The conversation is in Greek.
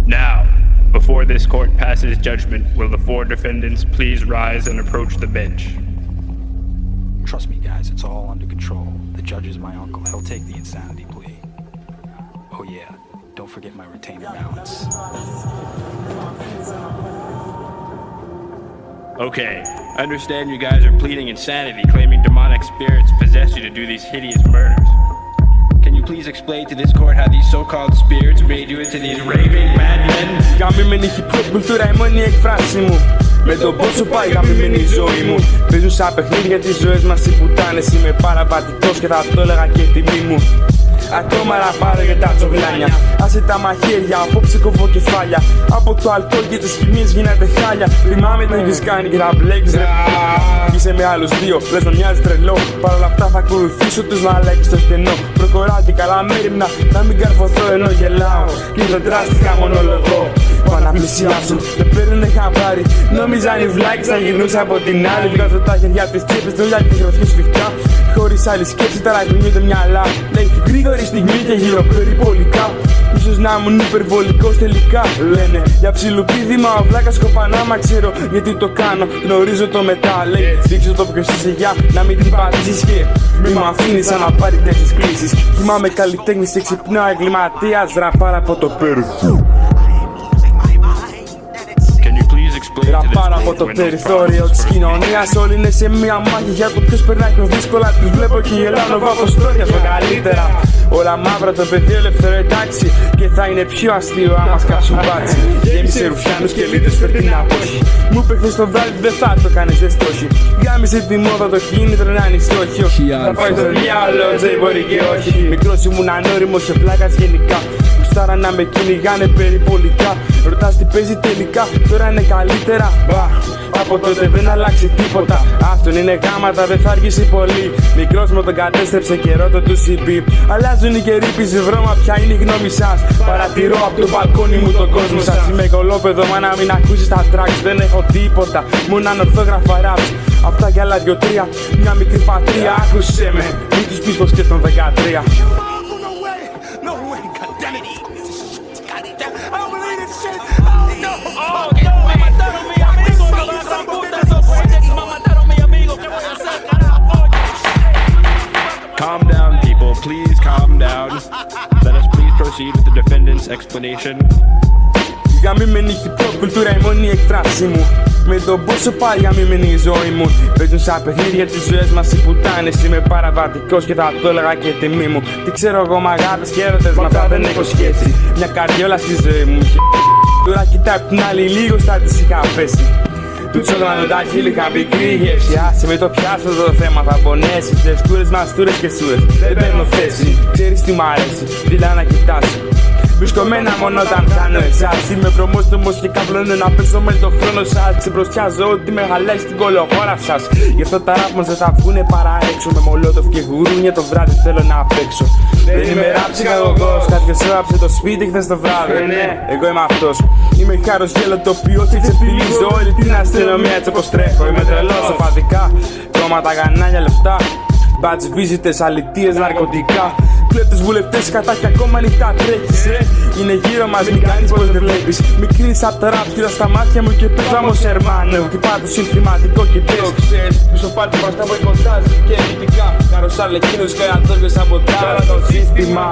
Now, before this court passes judgment, will the four defendants please rise and approach the bench? Trust me, guys, it's all under control. The judge is my uncle. He'll take the insanity plea. Oh yeah, don't forget my retainer balance. Okay, I understand you guys are pleading insanity, claiming demonic spirits possess you to do these hideous murders. Can you please explain to this court how these so-called spirits made you into these raving madmen? Γαμημένη hip-hop κουλτούρα, η μόνη έκφραση μου. Με τον πόσο πάει γαμημένη η ζωή μου. Παίζουν σαν παιχνίδια τις ζωές μας οι πουτάνες. Είμαι παραβατικός και θα το έλεγα και τιμή μου. Ακόμα ραπάρω για τα τσογλάνια. Άσε τα μαχαίρια, απόψε κόβω κεφάλια. Από το αλκοόλ και τις χημίες γίνεται χάλια. Θυμάμαι τι έχεις κάνει και θα μπλέκεις ρε. Είσαι με άλλους δύο, λες να μοιάζεις τρελό. Παρ' όλα αυτά θα ακολουθήσω τους μαλάκες στο στενό. Προχωράω και καλά μέρημνα, να μην καρφωθώ ενώ γελάω. Και δεν δράστηκα μονολογώ. Πάω να πλησιάσουν, δεν παίρνουνε χαμπάρι. Νόμιζαν οι βλάκες να γυρνούσαν από την άλλη. Βγάζω τα χέρια από τις τσέπες, δουλειά και γροθιές σφιχτά. Χωρίς άλλη σκέψη, τώρα κουνιούνται μυαλά. Λέει γρήγορη στιγμή και γυροπεριπολικά. Ίσως να ήμουν υπερβολικός τελικά. Λένε για ψιλοπίδημα, ο βλάκας κοπανά. Μα ξέρω γιατί το κάνω, γνωρίζω το μετά. Λέει δείξω το ποιος είσαι για να μην την πατήσεις. Και μη μ' αφήνεις να πάρει τέτοιες κλήσεις. Θυμάμαι καλλιτέχνης και ξυπνάω εγκληματίας. Ραπάρα από το περιθώριο. Ραπάρα από το περιθώριο της κοινωνίας. Όλοι είναι σε μία μάχη για το ποιος περνάει πιο δύσκολα. Τους βλέπω και γελάνω, βάφω στρόγια στο καλύτερα. Όλα μαύρα, το παιδί ελεύθερο εντάξει. Και θα είναι πιο αστείο άμα σκάψουν μπάτσι. Γέμισε ρουφιάνους και λίτες φερτίνα απόχη. Μου είπε χθες το βράδυ δεν θα το κάνεις δεν στόχι. Γάμισε τη μόδα το κίνητρο να είναι στόχιο. Θα πάει στο διάολο, τζέι μπορεί και όχι. Μικρός ήμουν ανώριμος και πλάκας γενικά. Γουστάρα να με κυνηγάνε περιπολικά. Ρωτάς τι παίζει τελικά, τώρα είναι καλύτερα. Μπα, από τότε δεν αλλάξει τίποτα. Αυτόν είναι γάματα, δεν θα αργήσει πολύ. Μικρός μου τον κατέστρεψε καιρό το του CP. Αλλάζουν οι καιροί, πίζει βρώμα, ποια είναι η γνώμη σας. Παρατηρώ από το μπαλκόνι μου τον κόσμο σας. Είμαι κολόπεδο, μα να μην ακούσεις τα tracks. Δεν έχω τίποτα, μόνο ανορθόγραφα raps. Αυτά κι άλλα 2-3, μια μικρή πατρία. Άκουσέ με, μην τους πεις πως και στον 13. Calm down, people. Please calm down. Let us please proceed with the defendant's explanation. Η γαμημένη hip-hop κουλτούρα, η μόνη έκφραση μου. Με τον πόσο πάει γαμημένη η ζωή μου. Παίζουν σαν παιχνίδια τις ζωές μας οι πουτάνες. Είμαι παραβατικός και θα το έλεγα και τιμή μου. Τι ξέρω εγώ μ' αγάπες και έρωτες, μα αυτά δεν έχω σχέση. Μια καρδιόλα στη ζωή μου. Τώρα κοιτάει απ' την άλλη, λίγο στα της είχα πέσει. Του τσόγλανο τα χείλη, είχα πικρή γεύση. Άσε με το πιάσω το θέμα, θα πονέσει. Τις κούρες μας τούρες και σούρες, δεν παίρνω θέση. Ξέρεις τι μ' αρέσει, δειλά να κοιτάσω. Βρισκομένα μόνο όταν κάνω εσάς. Είμαι προμόστομος και καβλώνω να πέσω με το χρόνο σας. Ξεμπροστιάζω ότι με χαλάει στην κολοχώρα σας. Γι' αυτό τα ράπ μας δεν θα βγουνε παρά έξω. Με μολότοφ και γουρούνια το βράδυ θέλω να παίξω. Δεν είμαι ράπ ψυχαγωγός, κάποιος έγραψε το σπίτι χθες το βράδυ. Ναι, εγώ είμαι αυτός. Είμαι χάρος γέλο τοπιός και ξεφυλίζω όλη την αστυνομία έτσι όπως τρέχω. Είμαι τρελός οπαδικά, κόμματα, γανάλια, λεφτά. Badge visitors, αλητίες, ναρκωτικά. Κλέπτες βουλευτές, κατά και ακόμα ανοιχτά τρέχεις ρε. Είναι γύρω μας, μην κάνεις πως δεν βλέπεις. Μικρής απ' τα ραπ, κοίτα στα μάτια μου και πες vamos hermano. Τι πάντως συνθηματικό και πες. Το ξέρεις, πίσω πάτη μπροστά από εικοσάζ και ειδικά. Καροσάλ εκείνος και ένα τόριο σαμποτάρ το σύστημα.